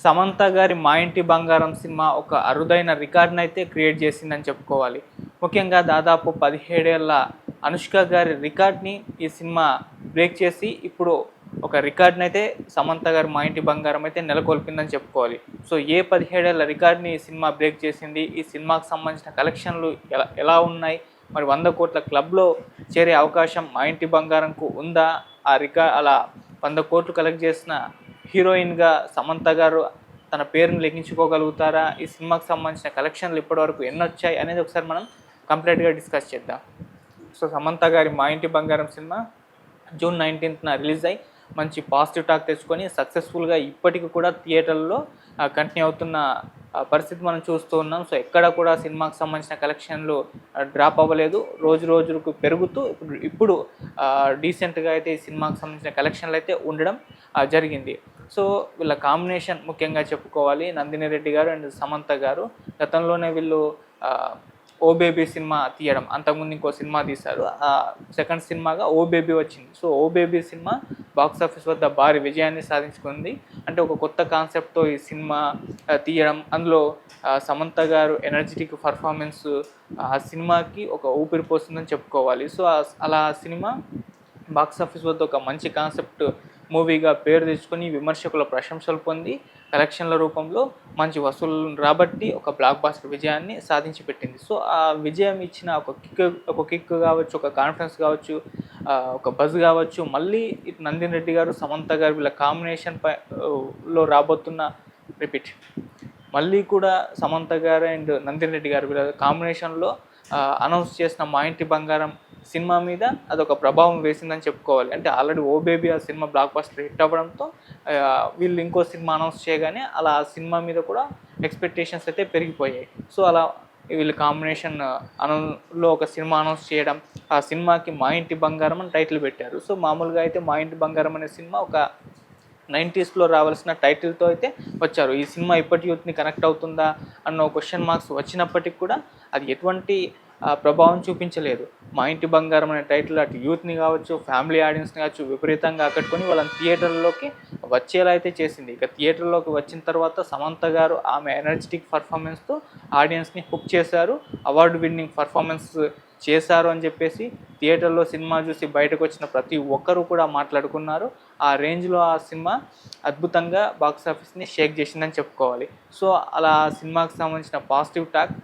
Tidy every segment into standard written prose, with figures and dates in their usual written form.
సమంత గారి మా ఇంటి బంగారం సినిమా ఒక అరుదైన రికార్డ్ని అయితే క్రియేట్ చేసిందని చెప్పుకోవాలి. ముఖ్యంగా దాదాపు 17 ఏళ్ల అనుష్క గారి రికార్డ్ని ఈ సినిమా బ్రేక్ చేసి ఇప్పుడు ఒక రికార్డ్ని అయితే సమంత గారి మా ఇంటి బంగారం అయితే నెలకొల్పిందని చెప్పుకోవాలి. సో 17 ఏళ్ల రికార్డ్ని ఈ సినిమా బ్రేక్ చేసింది. ఈ సినిమాకి సంబంధించిన కలెక్షన్లు ఎలా ఉన్నాయి, మరి 100 కోట్ల క్లబ్లో చేరే అవకాశం మా ఇంటి బంగారంకు ఉందా, అలా 100 కోట్లు కలెక్ట్ చేసిన హీరోయిన్గా సమంత గారు తన పేరును లెక్కించుకోగలుగుతారా, ఈ సినిమాకి సంబంధించిన కలెక్షన్లు ఇప్పటివరకు ఎన్ని వచ్చాయి అనేది ఒకసారి మనం కంప్లీట్గా డిస్కస్ చేద్దాం. సో సమంత గారి మా ఇంటి బంగారం సినిమా జూన్ 19న రిలీజ్ అయ్యి మంచి పాజిటివ్ టాక్ తెచ్చుకొని సక్సెస్ఫుల్గా ఇప్పటికి కూడా థియేటర్లో కంటిన్యూ అవుతున్న పరిస్థితి మనం చూస్తూ ఉన్నాం. సో ఎక్కడ కూడా సినిమాకి సంబంధించిన కలెక్షన్లు డ్రాప్ అవ్వలేదు, రోజు రోజుకు పెరుగుతూ ఇప్పుడు డీసెంట్గా అయితే ఈ సినిమాకి సంబంధించిన కలెక్షన్లు అయితే ఉండడం జరిగింది. సో వీళ్ళ కాంబినేషన్ ముఖ్యంగా చెప్పుకోవాలి. నందిని రెడ్డి గారు అండ్ సమంత గారు గతంలోనే వీళ్ళు ఓ బేబీ సినిమా తీయడం, అంతకుముందు ఇంకో సినిమా తీశారు. సెకండ్ సినిమాగా ఓ బేబీ వచ్చింది. సో ఓ బేబీ సినిమా బాక్సాఫీస్ వద్ద భారీ విజయాన్ని సాధించుకుంది. అంటే ఒక కొత్త కాన్సెప్ట్తో ఈ సినిమా తీయడం, అందులో సమంత గారు ఎనర్జెటిక్ పర్ఫార్మెన్స్ ఆ సినిమాకి ఒక ఊపిరి పోస్తుందని చెప్పుకోవాలి. సో అలా సినిమా బాక్సాఫీస్ వద్ద ఒక మంచి కాన్సెప్ట్ మూవీగా పేరు తెచ్చుకొని విమర్శకుల ప్రశంసలు పొంది కలెక్షన్ల రూపంలో మంచి వసూళ్లను రాబట్టి ఒక బ్లాక్ బాస్టర్ విజయాన్ని సాధించి పెట్టింది. సో ఆ విజయం ఇచ్చిన ఒక కిక్ కావచ్చు, ఒక కాన్ఫిడెన్స్ కావచ్చు, ఒక బజ్ కావచ్చు, మళ్ళీ ఇటు నందిని రెడ్డి గారు సమంత గారు వీళ్ళ కాంబినేషన్ లో రాబోతున్న మళ్ళీ కూడా సమంత గారు అండ్ నందిని రెడ్డి గారు వీళ్ళ కాంబినేషన్లో అనౌన్స్ చేసిన మా ఇంటి బంగారం సినిమా మీద అదొక ప్రభావం వేసిందని చెప్పుకోవాలి. అంటే ఆల్రెడీ ఓ బేబీ ఆ సినిమా బ్లాక్ బస్టర్ హిట్ అవ్వడంతో వీళ్ళు ఇంకో సినిమా అనౌన్స్ చేయగానే అలా ఆ సినిమా మీద కూడా ఎక్స్పెక్టేషన్స్ అయితే పెరిగిపోయాయి. సో అలా వీళ్ళు కాంబినేషన్ లో ఒక సినిమా అనౌన్స్ చేయడం, ఆ సినిమాకి మా ఇంటి బంగారం అని టైటిల్ పెట్టారు. సో మామూలుగా అయితే మా ఇంటి బంగారం అనే సినిమా ఒక 90స్లో రావాల్సిన టైటిల్తో అయితే వచ్చారు. ఈ సినిమా ఇప్పటి యూత్ని కనెక్ట్ అవుతుందా అన్న క్వశ్చన్ మార్క్స్ వచ్చినప్పటికి కూడా అది ఎటువంటి ప్రభావం చూపించలేదు. మా ఇంటి బంగారం అనే టైటిల్ అటు యూత్ని కావచ్చు, ఫ్యామిలీ ఆడియన్స్ని కావచ్చు విపరీతంగా ఆకట్టుకొని వాళ్ళని థియేటర్లోకి వచ్చేలా అయితే చేసింది. ఇక థియేటర్లోకి వచ్చిన తర్వాత సమంత గారు ఆమె ఎనర్జెటిక్ పర్ఫార్మెన్స్తో ఆడియన్స్ని హుక్ చేశారు, అవార్డు విన్నింగ్ పర్ఫార్మెన్స్ చేశారు అని చెప్పేసి థియేటర్లో సినిమా చూసి బయటకు వచ్చిన ప్రతి ఒక్కరూ కూడా మాట్లాడుకున్నారు. ఆ రేంజ్లో ఆ సినిమా అద్భుతంగా బాక్సాఫీస్ని షేక్ చేసిందని చెప్పుకోవాలి. సో అలా సినిమాకి సంబంధించిన పాజిటివ్ టాక్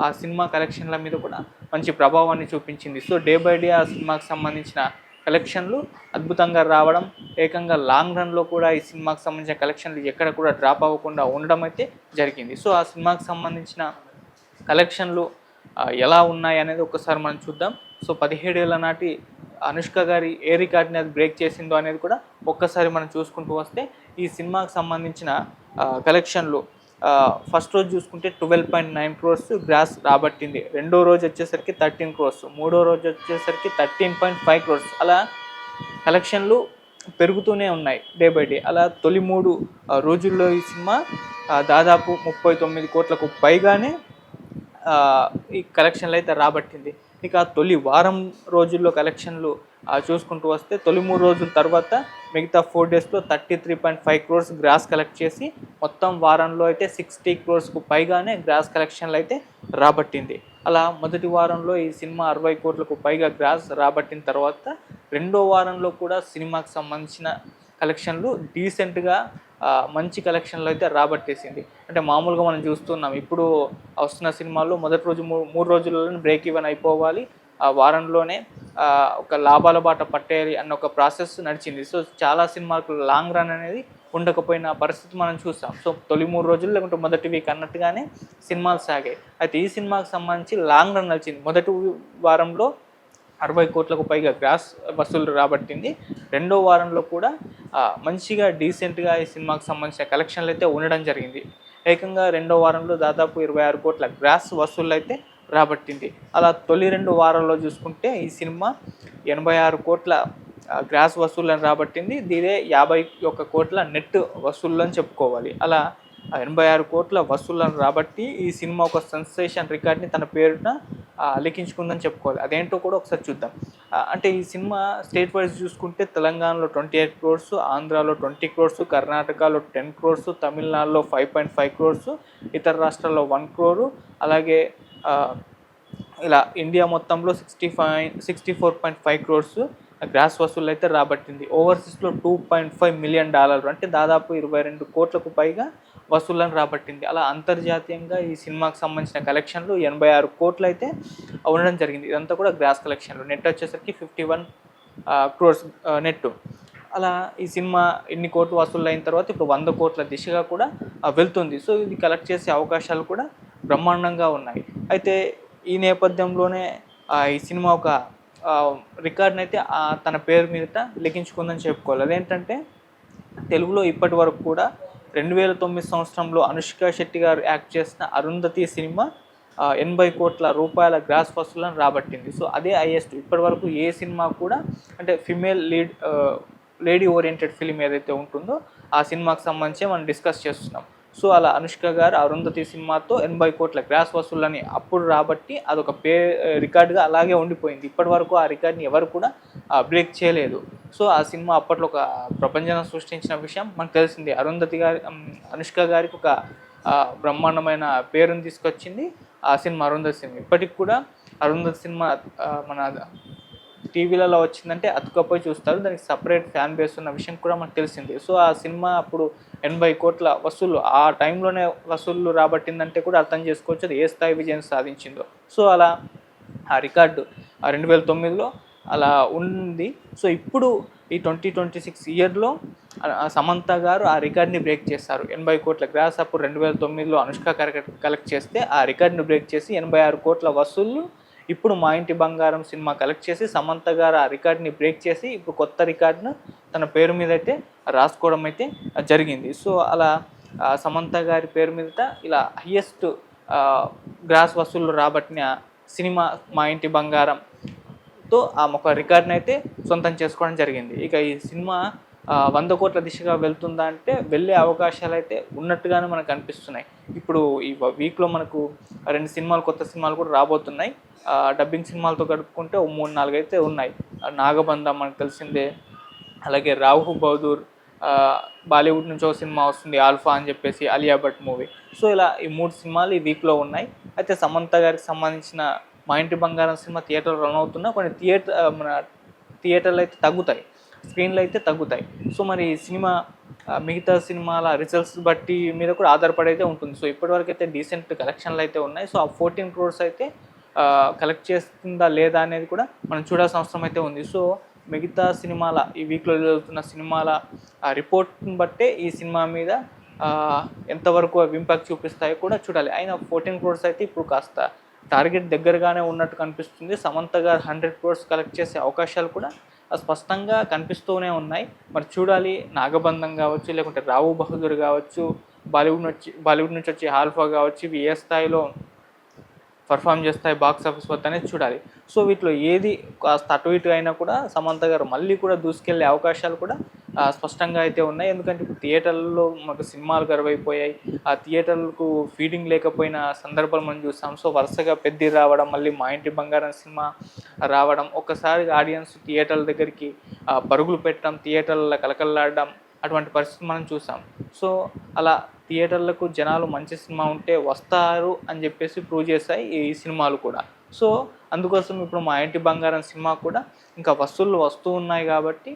ఆ సినిమా కలెక్షన్ల మీద కూడా మంచి ప్రభావాన్ని చూపించింది. సో డే బై డే ఆ సినిమాకి సంబంధించిన కలెక్షన్లు అద్భుతంగా రావడం, ఏకంగా లాంగ్ రన్లో కూడా ఈ సినిమాకి సంబంధించిన కలెక్షన్లు ఎక్కడ కూడా డ్రాప్ అవ్వకుండా ఉండడం అయితే జరిగింది. సో ఆ సినిమాకి సంబంధించిన కలెక్షన్లు ఎలా ఉన్నాయి అనేది ఒకసారి మనం చూద్దాం. సో 17 ఏళ్ల నాటి అనుష్క గారి ఏ రికార్డ్ని అది బ్రేక్ చేసిందో అనేది కూడా ఒక్కసారి మనం చూసుకుంటూ వస్తే ఈ సినిమాకి సంబంధించిన కలెక్షన్లు ఫస్ట్ రోజు చూసుకుంటే 12.9 crores గ్రాస్ రాబట్టింది. రెండో రోజు వచ్చేసరికి 13 crores, మూడో రోజు వచ్చేసరికి 13.5 crores. అలా కలెక్షన్లు పెరుగుతూనే ఉన్నాయి డే బై డే. అలా తొలి 3 రోజుల్లో ఈ సినిమా దాదాపు 39 కోట్లకు పైగానే ఈ కలెక్షన్లు అయితే రాబట్టింది. ఇక తొలి వారం రోజుల్లో కలెక్షన్లు చూసుకుంటూ వస్తే తొలి 3 రోజుల తర్వాత మిగతా 4 డేస్లో 33.5 crores గ్రాస్ కలెక్ట్ చేసి మొత్తం వారంలో అయితే 60 crores పైగానే గ్రాస్ కలెక్షన్లు అయితే రాబట్టింది. అలా మొదటి వారంలో ఈ సినిమా 60 కోట్లకు పైగా గ్రాస్ రాబట్టిన తర్వాత రెండో వారంలో కూడా సినిమాకి సంబంధించిన కలెక్షన్లు డీసెంట్గా మంచి కలెక్షన్లు అయితే రాబట్టేసింది. అంటే మామూలుగా మనం చూస్తున్నాం ఇప్పుడు వస్తున్న సినిమాల్లో మొదటి రోజు 3 రోజుల్లోనే బ్రేక్ ఈవెన్ అయిపోవాలి, ఆ వారంలోనే ఒక లాభాల బాట పట్టేయాలి అన్న ఒక ప్రాసెస్ నడిచింది. సో చాలా సినిమాలకు లాంగ్ రన్ అనేది ఉండకపోయిన పరిస్థితి మనం చూస్తాం. సో తొలి 3 రోజులు లేకుంటే మొదటి వీక్ అన్నట్టుగానే సినిమాలు సాగాయి. అయితే ఈ సినిమాకి సంబంధించి లాంగ్ రన్ నడిచింది. మొదటి వారంలో 60 కోట్లకు పైగా గ్రాస్ వసూలు రాబట్టింది. రెండో వారంలో కూడా మంచిగా డీసెంట్గా ఈ సినిమాకి సంబంధించిన కలెక్షన్లు అయితే ఉండడం జరిగింది. ఏకంగా రెండో వారంలో దాదాపు 26 కోట్ల గ్రాస్ వసూళ్ళు అయితే రాబట్టింది. అలా తొలి 2 వారాల్లో చూసుకుంటే ఈ సినిమా 86 కోట్ల గ్రాస్ వసూళ్ళని రాబట్టింది. దీనే 51 కోట్ల నెట్ వసూళ్ళు అని చెప్పుకోవాలి. అలా 86 కోట్ల వసూళ్ళను రాబట్టి ఈ సినిమా ఒక సెన్సేషన్ రికార్డ్ని తన పేరున లిఖించుకుందని చెప్పుకోవాలి. అదేంటో కూడా ఒకసారి చూద్దాం. అంటే ఈ సినిమా స్టేట్ వైజ్ చూసుకుంటే తెలంగాణలో 28 క్రోర్స్, ఆంధ్రాలో 20 క్రోర్స్, కర్ణాటకలో 10 క్రోర్స్, తమిళనాడులో 5.5 క్రోర్స్, ఇతర రాష్ట్రాల్లో 1 క్రోరు, అలాగే ఇలా ఇండియా మొత్తంలో 64.5 క్రోర్స్ గ్రాస్ వసూళ్ళు అయితే రాబట్టింది. ఓవర్సీస్లో $2.5 మిలియన్, అంటే దాదాపు 22 కోట్లకు పైగా వసూళ్ళను రాబట్టింది. అలా అంతర్జాతీయంగా ఈ సినిమాకి సంబంధించిన కలెక్షన్లు 86 కోట్లు అయితే ఉండడం జరిగింది. ఇదంతా కూడా గ్రాస్ కలెక్షన్లు. నెట్ వచ్చేసరికి 51 క్రోర్స్ నెట్. అలా ఈ సినిమా ఇన్ని కోట్లు వసూళ్ళు అయిన తర్వాత ఇప్పుడు 100 కోట్ల దిశగా కూడా వెళ్తుంది. సో ఇది కలెక్ట్ చేసే అవకాశాలు కూడా బ్రహ్మాండంగా ఉన్నాయి. అయితే ఈ నేపథ్యంలోనే ఈ సినిమా ఒక రికార్డ్ని అయితే తన పేరు మీద లిఖించుకుందని చెప్పుకోవాలి. అదేంటంటే తెలుగులో ఇప్పటి వరకు కూడా 2009 సంవత్సరంలో అనుష్క శెట్టి గారు యాక్ట్ చేసిన అరుంధతి సినిమా 80 కోట్ల రూపాయల గ్రాస్ వసూలను రాబట్టింది. సో అదే హైయెస్ట్ ఇప్పటి వరకు ఏ సినిమా కూడా, అంటే ఫిమేల్ లేడీ ఓరియంటెడ్ ఫిలిం ఏదైతే ఉంటుందో ఆ సినిమాకి సంబంధించి మనం డిస్కస్ చేస్తున్నాం. సో అలా అనుష్క గారు అరుంధతి సినిమాతో 80 కోట్ల గ్రాస్ వసూళ్ళని అప్పుడు రాబట్టి అదొక రికార్డుగా అలాగే ఉండిపోయింది. ఇప్పటి వరకు ఆ రికార్డ్ని ఎవరు కూడా బ్రేక్ చేయలేదు. సో ఆ సినిమా అప్పట్లో ఒక ప్రపంచాన్ని సృష్టించిన విషయం మనకు తెలిసింది. అనుష్క గారికి ఒక బ్రహ్మాండమైన పేరుని తీసుకొచ్చింది ఆ సినిమా, అరుంధతి సినిమా. ఇప్పటికి కూడా అరుంధతి సినిమా మన టీవీలలో వచ్చిందంటే అతుకపోయి చూస్తారు. దానికి సపరేట్ ఫ్యాన్ బేస్ ఉన్న విషయం కూడా మనకు తెలిసింది. సో ఆ సినిమా అప్పుడు 80 కోట్ల వసూళ్ళు ఆ టైంలోనే వసూళ్ళు రాబట్టిందంటే కూడా అర్థం చేసుకోవచ్చు అది ఏ స్థాయి విజయం సాధించిందో. సో అలా ఆ రికార్డు 2009లో అలా ఉంది. సో ఇప్పుడు ఈ 2026 ఇయర్లో సమంత గారు ఆ రికార్డ్ని బ్రేక్ చేస్తారు. 80 కోట్ల గ్రాస్ అప్పుడు 2009లో అనుష్క కలెక్ట్ చేస్తే ఆ రికార్డ్ని బ్రేక్ చేసి 86 కోట్ల వసూళ్ళు ఇప్పుడు మా ఇంటి బంగారం సినిమా కలెక్ట్ చేసి సమంత గారు ఆ రికార్డ్ని బ్రేక్ చేసి ఇప్పుడు కొత్త రికార్డును తన పేరు మీద అయితే రాసుకోవడం అయితే జరిగింది. సో అలా సమంత గారి పేరు మీద ఇలా హయ్యెస్ట్ గ్రాస్ వసూళ్ళు రాబట్టిన సినిమా మా ఇంటి బంగారంతో ఒక రికార్డ్ని అయితే సొంతం చేసుకోవడం జరిగింది. ఇక ఈ సినిమా 100 కోట్ల దిశగా వెళ్తుందా అంటే వెళ్ళే అవకాశాలు అయితే ఉన్నట్టుగానే మనకు అనిపిస్తున్నాయి. ఇప్పుడు ఈ వీక్లో మనకు 2 సినిమాలు, కొత్త సినిమాలు కూడా రాబోతున్నాయి. డబ్బింగ్ సినిమాలతో గడుపుకుంటే 3-4 అయితే ఉన్నాయి. నాగబంధం మనకు తెలిసిందే, అలాగే రాహు బహదూర్, బాలీవుడ్ నుంచి ఒక సినిమా వస్తుంది ఆల్ఫా అని చెప్పేసి, అలియా భట్ మూవీ. సో ఇలా ఈ 3 సినిమాలు ఈ వీక్లో ఉన్నాయి. అయితే సమంత గారికి సంబంధించిన మా ఇంటి బంగారం సినిమా థియేటర్లో రన్ అవుతున్నా కొన్ని థియేటర్లు అయితే తగ్గుతాయి, స్క్రీన్లు అయితే తగ్గుతాయి. సో మరి సినిమా మిగతా సినిమాల రిజల్ట్స్ బట్టి మీద కూడా ఆధారపడి అయితే ఉంటుంది. సో ఇప్పటివరకు అయితే డీసెంట్ కలెక్షన్లు అయితే ఉన్నాయి. సో ఆ 14 క్రోర్స్ అయితే కలెక్ట్ చేస్తుందా లేదా అనేది కూడా మనం చూడాల్సిన అవసరం అయితే ఉంది. సో మిగతా సినిమాల ఈ వీక్లో జరుగుతున్న సినిమాల రిపోర్ట్ని బట్టే ఈ సినిమా మీద ఎంతవరకు ఇంపాక్ట్ చూపిస్తాయో కూడా చూడాలి. అయినా 14 క్రోర్స్ అయితే ఇప్పుడు కాస్త టార్గెట్ దగ్గరగానే ఉన్నట్టు కనిపిస్తుంది. సమంత గారు 100 క్రోర్స్ కలెక్ట్ చేసే అవకాశాలు కూడా స్పష్టంగా కనిపిస్తూనే ఉన్నాయి. మరి చూడాలి, నాగబంధం కావచ్చు, లేకుంటే రావు బహదూర్ కావచ్చు, బాలీవుడ్ నుంచి వచ్చి ఆల్ఫా కావచ్చు, ఇవి ఏ స్థాయిలో పర్ఫామ్ చేస్తాయి బాక్స్ ఆఫీస్ వద్ద అనేది చూడాలి. సో వీటిలో ఏది కాస్త అటు ఇటు అయినా కూడా సమంత గారు మళ్ళీ కూడా దూసుకెళ్లే అవకాశాలు కూడా స్పష్టంగా అయితే ఉన్నాయి. ఎందుకంటే ఇప్పుడు థియేటర్లలో మనకు సినిమాలు కరువైపోయాయి. ఆ థియేటర్లకు ఫీడింగ్ లేకపోయిన సందర్భాలు మనం చూస్తాం. సో వరుసగా పెద్ది రావడం, మళ్ళీ మా ఇంటి బంగారం సినిమా రావడం, ఒక్కసారి ఆడియన్స్ థియేటర్ల దగ్గరికి పరుగులు పెట్టడం, థియేటర్ల కలకల్లాడడం, అటువంటి పరిస్థితి మనం చూసాం. సో అలా థియేటర్లకు జనాలు మంచి సినిమా ఉంటే వస్తారు అని చెప్పేసి ప్రూవ్ చేశాయి ఈ సినిమాలు కూడా. సో అందుకోసం ఇప్పుడు మా ఇంటి బంగారం సినిమా కూడా ఇంకా వసూళ్ళు వస్తూ ఉన్నాయి కాబట్టి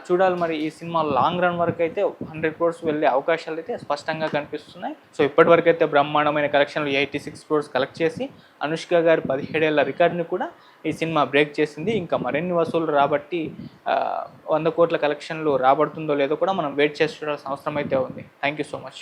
చూడాలి. మరి ఈ సినిమా లాంగ్ రన్ వరకు అయితే 100 క్రోర్స్ వెళ్ళే అవకాశాలు అయితే స్పష్టంగా కనిపిస్తున్నాయి. సో ఇప్పటివరకు అయితే బ్రహ్మాండమైన కలెక్షన్లు 86 క్రోర్స్ కలెక్ట్ చేసి అనుష్క గారి 17 ఏళ్ల రికార్డుని కూడా ఈ సినిమా బ్రేక్ చేసింది. ఇంకా మరిన్ని వసూలు రాబట్టి 100 కోట్ల కలెక్షన్లు రాబడుతుందో లేదో కూడా మనం వెయిట్ చేసి చూడాల్సిన అవసరం అయితే ఉంది. Thank you so much.